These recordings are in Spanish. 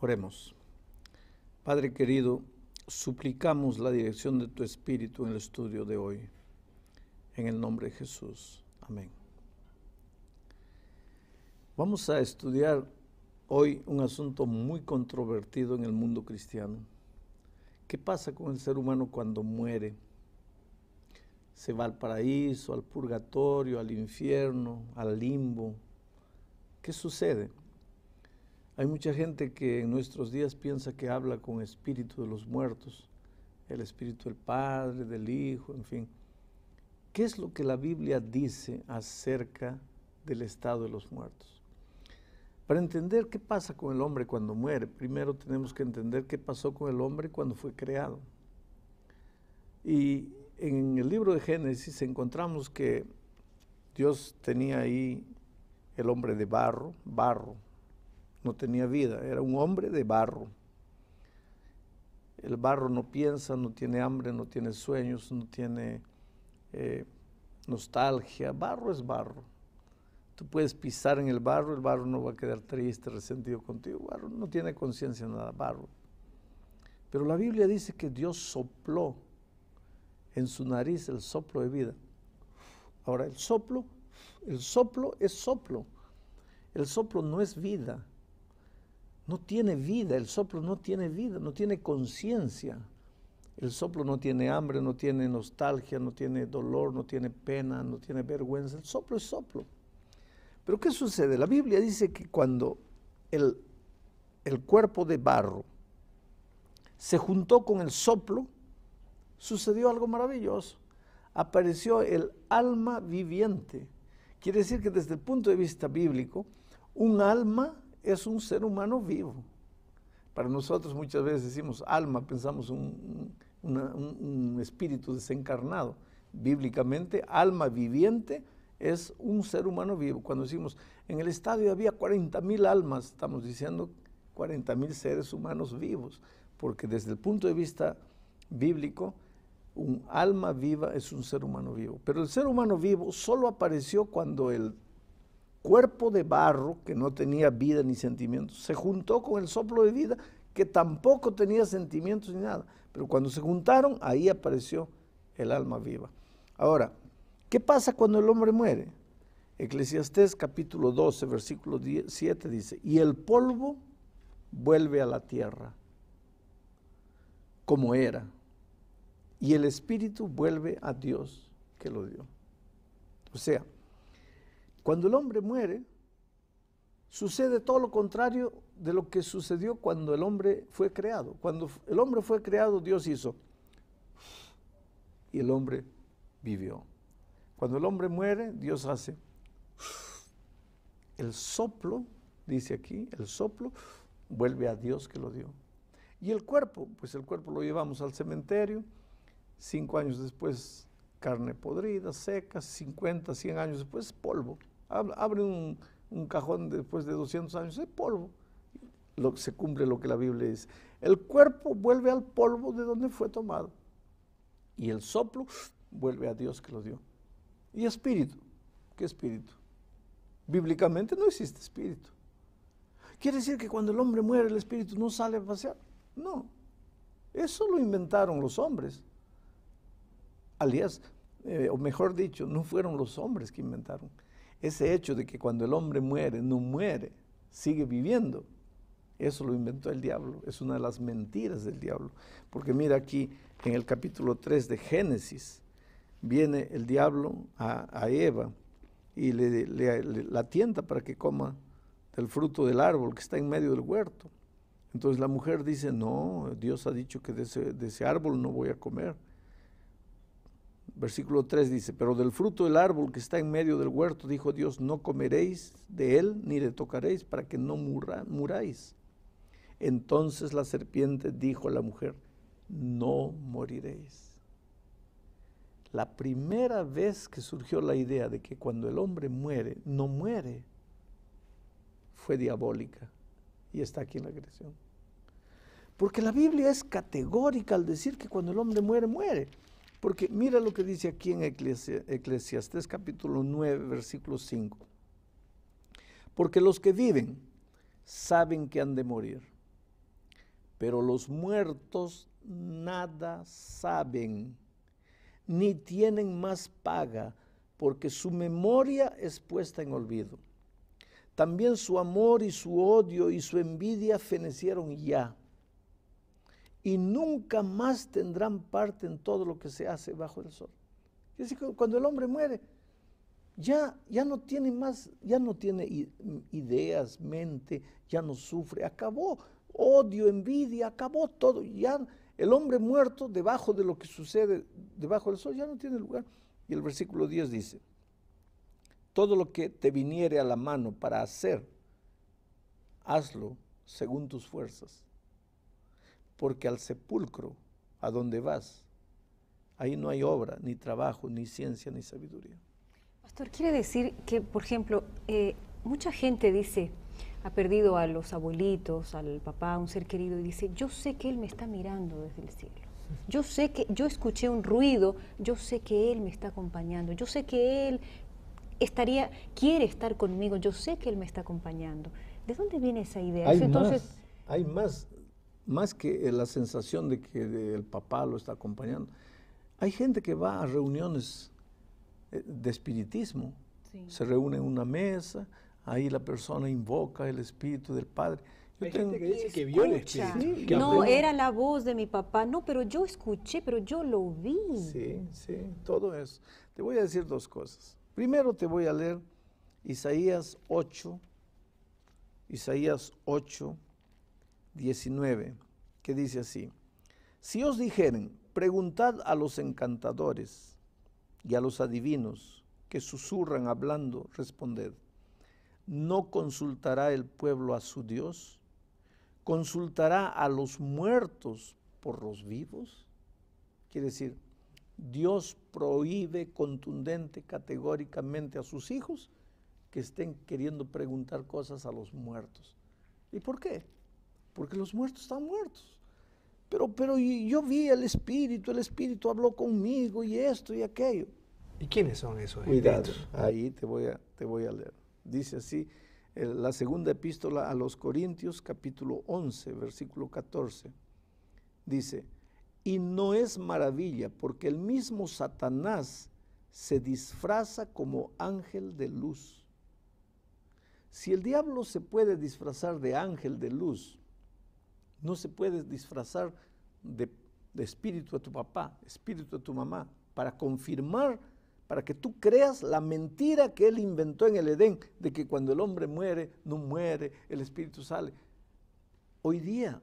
Oremos. Padre querido, suplicamos la dirección de tu Espíritu en el estudio de hoy. En el nombre de Jesús. Amén. Vamos a estudiar hoy un asunto muy controvertido en el mundo cristiano. ¿Qué pasa con el ser humano cuando muere? ¿Se va al paraíso, al purgatorio, al infierno, al limbo? ¿Qué sucede? Hay mucha gente que en nuestros días piensa que habla con espíritu de los muertos, el espíritu del Padre, del Hijo, en fin. ¿Qué es lo que la Biblia dice acerca del estado de los muertos? Para entender qué pasa con el hombre cuando muere, primero tenemos que entender qué pasó con el hombre cuando fue creado. Y en el libro de Génesis encontramos que Dios tenía ahí el hombre de barro, no tenía vida, era un hombre de barro. El barro no piensa, no tiene hambre, no tiene sueños, no tiene nostalgia. Barro es barro. Tú puedes pisar en el barro no va a quedar triste, resentido contigo. Barro no tiene conciencia de nada, barro. Pero la Biblia dice que Dios sopló en su nariz el soplo de vida. Ahora, el soplo es soplo. El soplo no es vida. No tiene vida, el soplo no tiene vida, no tiene conciencia. El soplo no tiene hambre, no tiene nostalgia, no tiene dolor, no tiene pena, no tiene vergüenza. El soplo es soplo. Pero ¿qué sucede? La Biblia dice que cuando el cuerpo de barro se juntó con el soplo, sucedió algo maravilloso. Apareció el alma viviente. Quiere decir que desde el punto de vista bíblico, un alma es un ser humano vivo. Para nosotros muchas veces decimos alma, pensamos un espíritu desencarnado. Bíblicamente, alma viviente es un ser humano vivo. Cuando decimos, en el estadio había 40,000 almas, estamos diciendo 40,000 seres humanos vivos, porque desde el punto de vista bíblico, un alma viva es un ser humano vivo. Pero el ser humano vivo solo apareció cuando el cuerpo de barro, que no tenía vida ni sentimientos, se juntó con el soplo de vida, que tampoco tenía sentimientos ni nada. Pero cuando se juntaron, ahí apareció el alma viva. Ahora, ¿qué pasa cuando el hombre muere? Eclesiastés capítulo 12, versículo 7 dice, y el polvo vuelve a la tierra, como era, y el espíritu vuelve a Dios que lo dio. O sea, cuando el hombre muere, sucede todo lo contrario de lo que sucedió cuando el hombre fue creado. Cuando el hombre fue creado, Dios hizo, y el hombre vivió. Cuando el hombre muere, Dios hace el soplo, dice aquí, el soplo vuelve a Dios que lo dio. Y el cuerpo, pues el cuerpo lo llevamos al cementerio, 5 años después carne podrida, seca, 50, 100 años después polvo. Abre un cajón después de 200 años, es polvo. Se cumple lo que la Biblia dice. El cuerpo vuelve al polvo de donde fue tomado. Y el soplo vuelve a Dios que lo dio. ¿Y espíritu? ¿Qué espíritu? Bíblicamente no existe espíritu. ¿Quiere decir que cuando el hombre muere el espíritu no sale a pasear? No. Eso lo inventaron los hombres. Aliás, o mejor dicho, no fueron los hombres que inventaron. Ese hecho de que cuando el hombre muere, no muere, sigue viviendo, eso lo inventó el diablo. Es una de las mentiras del diablo. Porque mira aquí en el capítulo 3 de Génesis, viene el diablo a Eva y la tienta para que coma del fruto del árbol que está en medio del huerto. Entonces la mujer dice, no, Dios ha dicho que de ese árbol no voy a comer. Versículo 3 dice, pero del fruto del árbol que está en medio del huerto, dijo Dios, no comeréis de él ni le tocaréis para que no muráis. Entonces la serpiente dijo a la mujer, no moriréis. La primera vez que surgió la idea de que cuando el hombre muere, no muere, fue diabólica y está aquí en la creación. Porque la Biblia es categórica al decir que cuando el hombre muere, muere. Porque mira lo que dice aquí en Eclesiastés capítulo 9, versículo 5. Porque los que viven saben que han de morir, pero los muertos nada saben, ni tienen más paga, porque su memoria es puesta en olvido. También su amor y su odio y su envidia fenecieron ya, y nunca más tendrán parte en todo lo que se hace bajo el sol. Es decir, cuando el hombre muere, ya no tiene más, ya no tiene ideas, mente, ya no sufre, acabó. Odio, envidia, acabó todo. Ya el hombre muerto, debajo de lo que sucede debajo del sol, ya no tiene lugar. Y el versículo 10 dice, todo lo que te viniere a la mano para hacer, hazlo según tus fuerzas. Porque al sepulcro, a donde vas, ahí no hay obra, ni trabajo, ni ciencia, ni sabiduría. Pastor, quiere decir que, por ejemplo, mucha gente dice, ha perdido a los abuelitos, al papá, a un ser querido, y dice, yo sé que Él me está mirando desde el cielo. Yo sé que, yo escuché un ruido, yo sé que Él me está acompañando, yo sé que Él quiere estar conmigo, yo sé que Él me está acompañando. ¿De dónde viene esa idea? Hay más que la sensación de que el papá lo está acompañando. Hay gente que va a reuniones de espiritismo, sí. Se reúne en una mesa, ahí la persona invoca el espíritu del Padre. Hay gente que dice que vio el espíritu. Sí, no, era la voz de mi papá, no, pero yo escuché, pero yo lo vi. Sí, todo eso. Te voy a decir dos cosas. Primero te voy a leer Isaías 8, 19, que dice así, si os dijeren, preguntad a los encantadores y a los adivinos que susurran hablando, responded, ¿no consultará el pueblo a su Dios? ¿Consultará a los muertos por los vivos? Quiere decir, Dios prohíbe contundente, categóricamente a sus hijos que estén queriendo preguntar cosas a los muertos. ¿Y por qué? Porque los muertos están muertos. Pero yo vi el Espíritu habló conmigo y esto y aquello. ¿Y quiénes son esos Cuidado, espíritus? ahí te voy a leer. Dice así, la segunda epístola a los Corintios, capítulo 11, versículo 14. Dice, y no es maravilla, porque el mismo Satanás se disfraza como ángel de luz. Si el diablo se puede disfrazar de ángel de luz, no se puede disfrazar de espíritu de tu papá, espíritu de tu mamá, para confirmar, para que tú creas la mentira que él inventó en el Edén, de que cuando el hombre muere, no muere, el espíritu sale. Hoy día,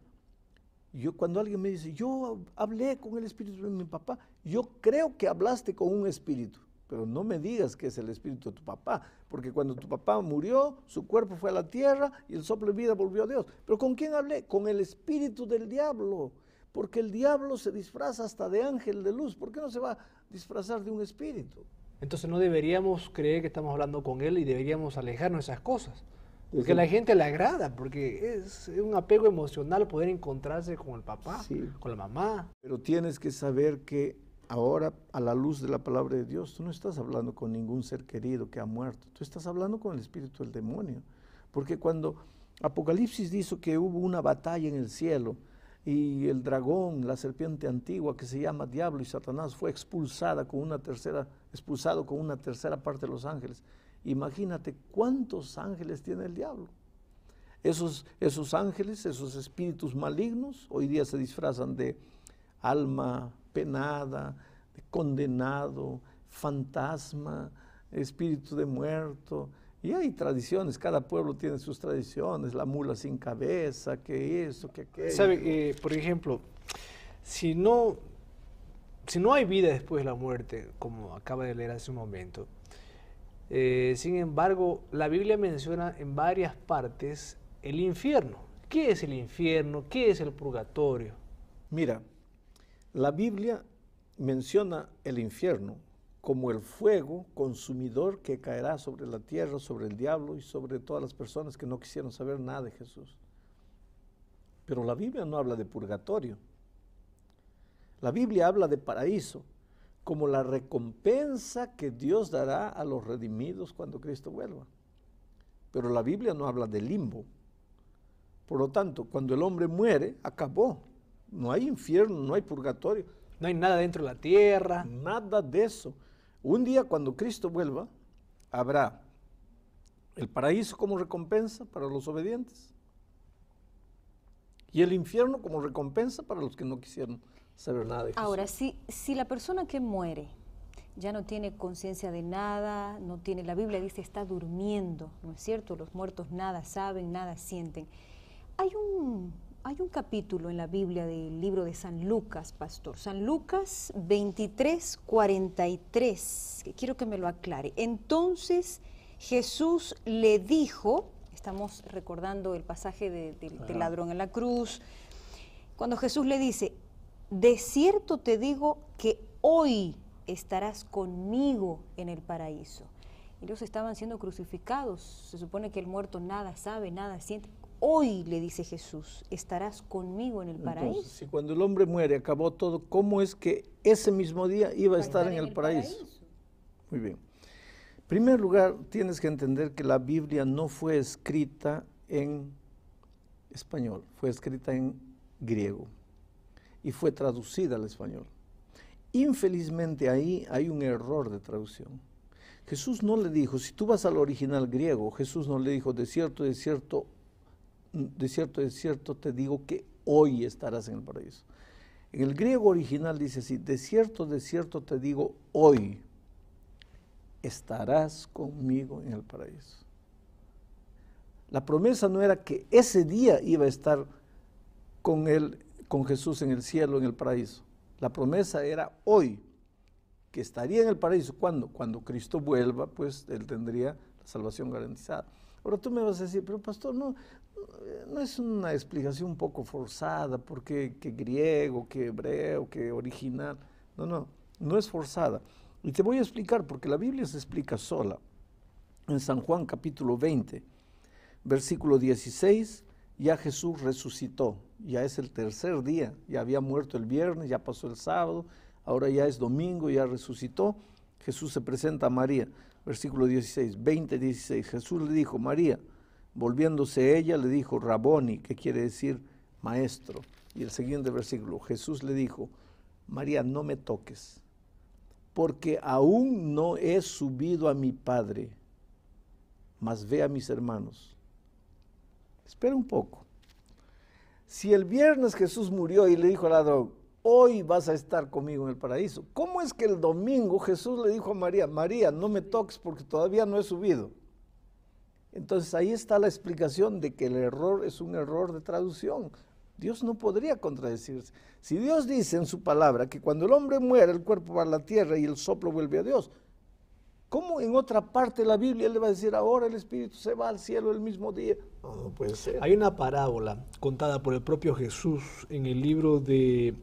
cuando alguien me dice, yo hablé con el espíritu de mi papá, yo creo que hablaste con un espíritu, pero no me digas que es el espíritu de tu papá, porque cuando tu papá murió, su cuerpo fue a la tierra y el soplo de vida volvió a Dios. ¿Pero con quién hablé? Con el espíritu del diablo, porque el diablo se disfraza hasta de ángel de luz. ¿Por qué no se va a disfrazar de un espíritu? Entonces no deberíamos creer que estamos hablando con él y deberíamos alejarnos de esas cosas. Porque a la gente le agrada, porque es un apego emocional poder encontrarse con el papá, sí, con la mamá. Pero tienes que saber que ahora, a la luz de la palabra de Dios, tú no estás hablando con ningún ser querido que ha muerto, tú estás hablando con el espíritu del demonio. Porque cuando Apocalipsis dice que hubo una batalla en el cielo y el dragón, la serpiente antigua que se llama Diablo y Satanás, fue expulsado con una tercera parte de los ángeles. Imagínate cuántos ángeles tiene el diablo. Esos ángeles, esos espíritus malignos, hoy día se disfrazan de alma penada, de condenado, fantasma, espíritu de muerto. Y hay tradiciones, cada pueblo tiene sus tradiciones, la mula sin cabeza, que eso, que aquello. ¿Sabe? Por ejemplo, si no hay vida después de la muerte, como acaba de leer hace un momento, sin embargo, la Biblia menciona en varias partes el infierno. ¿Qué es el infierno? ¿Qué es el purgatorio? Mira, la Biblia menciona el infierno como el fuego consumidor que caerá sobre la tierra, sobre el diablo y sobre todas las personas que no quisieron saber nada de Jesús. Pero la Biblia no habla de purgatorio. La Biblia habla de paraíso, como la recompensa que Dios dará a los redimidos cuando Cristo vuelva. Pero la Biblia no habla de limbo. Por lo tanto, cuando el hombre muere, acabó. No hay infierno, no hay purgatorio. No hay nada dentro de la tierra. Nada de eso. Un día cuando Cristo vuelva, habrá el paraíso como recompensa para los obedientes y el infierno como recompensa para los que no quisieron saber nada de Jesús. Ahora, si la persona que muere ya no tiene conciencia de nada, no tiene, la Biblia dice está durmiendo, ¿no es cierto? Los muertos nada saben, nada sienten. Hay un capítulo en la Biblia del libro de San Lucas, pastor, San Lucas 23:43, que quiero que me lo aclare. Entonces Jesús le dijo, estamos recordando el pasaje del ladrón en la cruz, cuando Jesús le dice, de cierto te digo que hoy estarás conmigo en el paraíso. Ellos estaban siendo crucificados, se supone que el muerto nada sabe, nada siente. Hoy, le dice Jesús, estarás conmigo en el paraíso. Entonces, si cuando el hombre muere acabó todo, ¿cómo es que ese mismo día iba a estar en el paraíso? Muy bien. En primer lugar, tienes que entender que la Biblia no fue escrita en español, fue escrita en griego y fue traducida al español. Infelizmente ahí hay un error de traducción. Jesús no le dijo, si tú vas al original griego, Jesús no le dijo, de cierto te digo que hoy estarás en el paraíso. En el griego original dice así, de cierto te digo hoy estarás conmigo en el paraíso. La promesa no era que ese día iba a estar con Jesús en el cielo, en el paraíso. La promesa era hoy, que estaría en el paraíso. ¿Cuándo? Cuando Cristo vuelva, pues él tendría la salvación garantizada. Ahora tú me vas a decir, pero pastor, no es una explicación un poco forzada, porque que griego, que hebreo, que original. No es forzada. Y te voy a explicar, porque la Biblia se explica sola. En San Juan capítulo 20, versículo 16, ya Jesús resucitó, ya es el tercer día, ya había muerto el viernes, ya pasó el sábado, ahora ya es domingo, ya resucitó. Jesús se presenta a María, versículo 16, 20:16, Jesús le dijo, María, volviéndose ella, le dijo, Raboni, que quiere decir maestro. Y el siguiente versículo, Jesús le dijo, María, no me toques, porque aún no he subido a mi Padre, mas ve a mis hermanos. Espera un poco. Si el viernes Jesús murió y le dijo al ladrón, hoy vas a estar conmigo en el paraíso, ¿cómo es que el domingo Jesús le dijo a María, María, no me toques porque todavía no he subido? Entonces ahí está la explicación de que el error es un error de traducción. Dios no podría contradecirse. Si Dios dice en su palabra que cuando el hombre muere el cuerpo va a la tierra y el soplo vuelve a Dios, ¿cómo en otra parte de la Biblia le va a decir ahora el Espíritu se va al cielo el mismo día? No puede ser. Hay una parábola contada por el propio Jesús en el libro de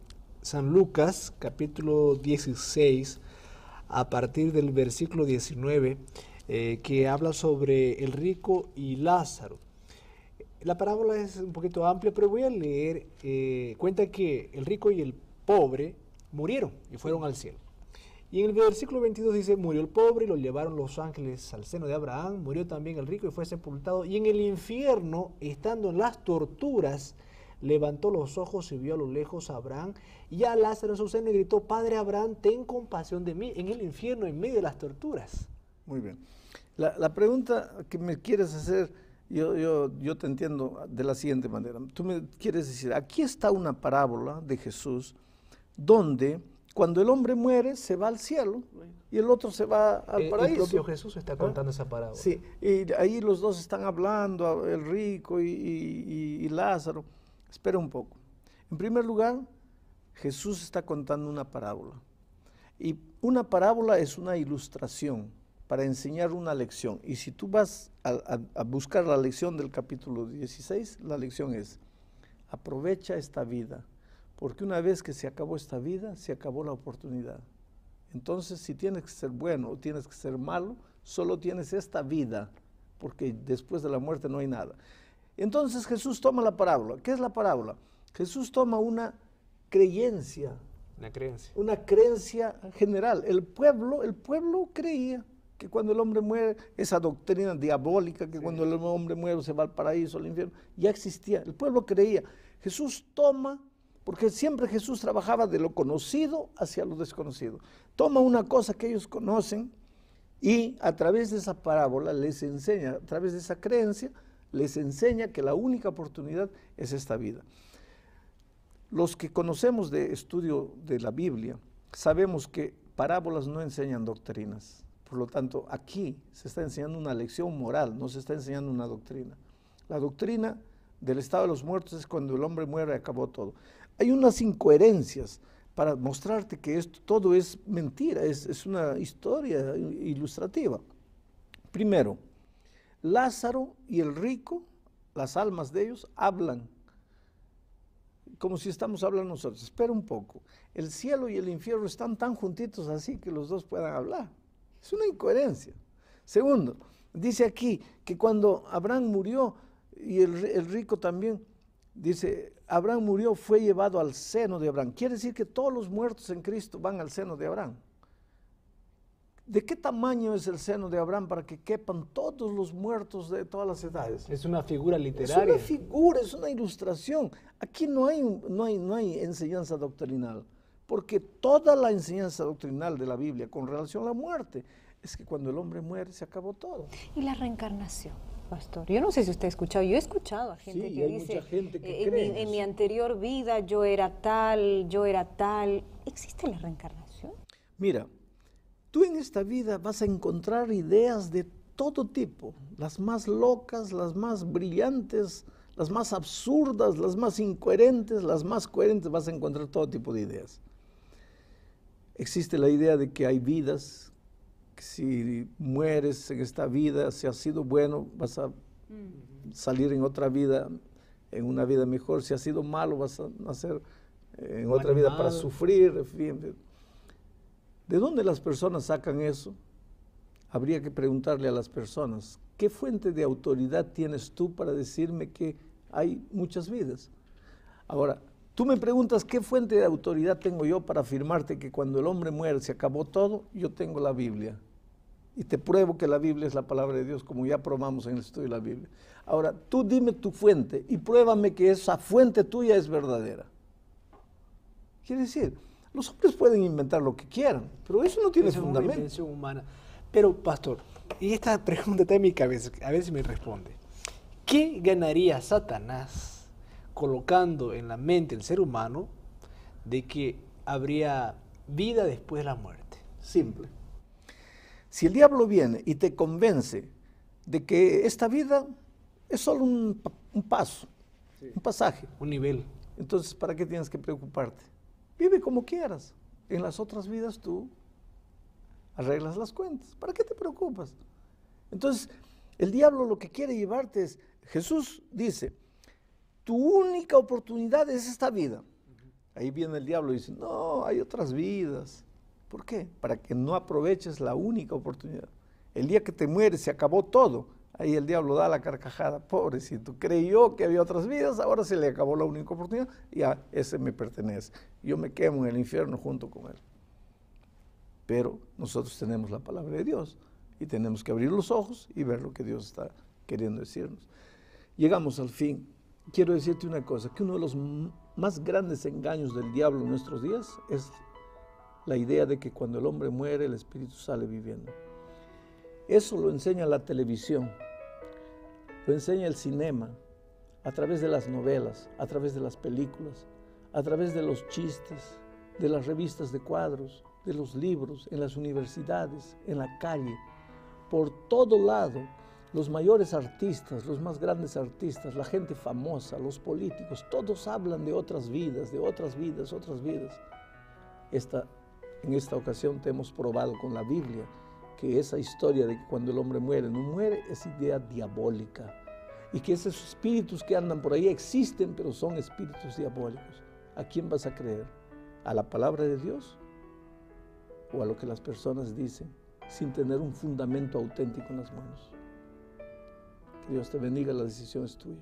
San Lucas, capítulo 16, a partir del versículo 19, que habla sobre el rico y Lázaro. La parábola es un poquito amplia, pero voy a leer. Cuenta que el rico y el pobre murieron y fueron al cielo. Y en el versículo 22 dice, murió el pobre y lo llevaron los ángeles al seno de Abraham, murió también el rico y fue sepultado. Y en el infierno, estando en las torturas, levantó los ojos y vio a lo lejos a Abraham y a Lázaro en su seno y gritó, Padre Abraham, ten compasión de mí, en el infierno, en medio de las torturas. Muy bien. La pregunta que me quieres hacer, yo te entiendo de la siguiente manera. Tú me quieres decir, aquí está una parábola de Jesús donde cuando el hombre muere se va al cielo y el otro se va al paraíso. El propio Jesús está contando esa parábola. Sí, y ahí los dos están hablando, el rico y Lázaro. Espera un poco. En primer lugar, Jesús está contando una parábola. Y una parábola es una ilustración para enseñar una lección. Y si tú vas a buscar la lección del capítulo 16, la lección es, aprovecha esta vida, porque una vez que se acabó esta vida, se acabó la oportunidad. Entonces, si tienes que ser bueno o tienes que ser malo, solo tienes esta vida, porque después de la muerte no hay nada. Entonces Jesús toma la parábola. ¿Qué es la parábola? Jesús toma una creencia. Una creencia. Una creencia general. El pueblo creía. que cuando el hombre muere, esa doctrina diabólica, que cuando el hombre muere se va al paraíso, al infierno, ya existía. El pueblo creía. Jesús toma, porque siempre Jesús trabajaba de lo conocido hacia lo desconocido. Toma una cosa que ellos conocen y a través de esa parábola les enseña, a través de esa creencia, les enseña que la única oportunidad es esta vida. Los que conocemos de estudio de la Biblia, sabemos que parábolas no enseñan doctrinas. Por lo tanto, aquí se está enseñando una lección moral, no se está enseñando una doctrina. La doctrina del estado de los muertos es cuando el hombre muere y acabó todo. Hay unas incoherencias para mostrarte que esto todo es mentira, es una historia ilustrativa. Primero, Lázaro y el rico, las almas de ellos, hablan como si estamos hablando nosotros. Espera un poco, el cielo y el infierno están tan juntitos así que los dos puedan hablar. Es una incoherencia. Segundo, dice aquí que cuando Abraham murió y el rico también, dice, Abraham murió, fue llevado al seno de Abraham. Quiere decir que todos los muertos en Cristo van al seno de Abraham. ¿De qué tamaño es el seno de Abraham para que quepan todos los muertos de todas las edades? Es una figura literaria. Es una figura, es una ilustración. Aquí no hay enseñanza doctrinal, porque toda la enseñanza doctrinal de la Biblia con relación a la muerte es que cuando el hombre muere se acabó todo. ¿Y la reencarnación, pastor? Yo no sé si usted ha escuchado, yo he escuchado a gente Sí, que hay dice, mucha gente que cree en mi anterior vida yo era tal. ¿Existe la reencarnación? Mira, tú en esta vida vas a encontrar ideas de todo tipo, las más locas, las más brillantes, las más absurdas, las más incoherentes, las más coherentes, vas a encontrar todo tipo de ideas. Existe la idea de que hay vidas, que si mueres en esta vida, si has sido bueno, vas a salir en otra vida, en una vida mejor, si has sido malo, vas a nacer en otra vida para sufrir, en fin. ¿De dónde las personas sacan eso? Habría que preguntarle a las personas, ¿qué fuente de autoridad tienes tú para decirme que hay muchas vidas? Ahora, tú me preguntas, ¿qué fuente de autoridad tengo yo para afirmarte que cuando el hombre muere se acabó todo? Yo tengo la Biblia. Y te pruebo que la Biblia es la palabra de Dios, como ya probamos en el estudio de la Biblia. Ahora, tú dime tu fuente y pruébame que esa fuente tuya es verdadera. Quiere decir, los hombres pueden inventar lo que quieran, pero eso no tiene fundamento. Es una invención humana. Pero, pastor, y esta pregunta está en mi cabeza, a ver si me responde. ¿Qué ganaría Satanás colocando en la mente del ser humano de que habría vida después de la muerte? Simple. Si el diablo viene y te convence de que esta vida es solo un paso, un pasaje, un nivel, entonces ¿para qué tienes que preocuparte? Vive como quieras. En las otras vidas tú arreglas las cuentas. ¿Para qué te preocupas? Entonces, el diablo lo que quiere llevarte es, Jesús dice, tu única oportunidad es esta vida. Ahí viene el diablo y dice, no, hay otras vidas. ¿Por qué? Para que no aproveches la única oportunidad. El día que te mueres se acabó todo. Ahí el diablo da la carcajada, pobrecito, creyó que había otras vidas, ahora se le acabó la única oportunidad, ya ese me pertenece. Yo me quemo en el infierno junto con él. Pero nosotros tenemos la palabra de Dios y tenemos que abrir los ojos y ver lo que Dios está queriendo decirnos. Llegamos al fin. Quiero decirte una cosa, que uno de los más grandes engaños del diablo en nuestros días es la idea de que cuando el hombre muere, el espíritu sale viviendo. Eso lo enseña la televisión, lo enseña el cinema, a través de las novelas, a través de las películas, a través de los chistes, de las revistas de cuadros, de los libros, en las universidades, en la calle. Por todo lado, los mayores artistas, los más grandes artistas, la gente famosa, los políticos, todos hablan de otras vidas, de otras vidas, otras vidas. En esta ocasión te hemos probado con la Biblia que esa historia de que cuando el hombre muere, no muere, es idea diabólica. Y que esos espíritus que andan por ahí existen, pero son espíritus diabólicos. ¿A quién vas a creer? ¿A la palabra de Dios? ¿O a lo que las personas dicen sin tener un fundamento auténtico en las manos? Que Dios te bendiga, la decisión es tuya.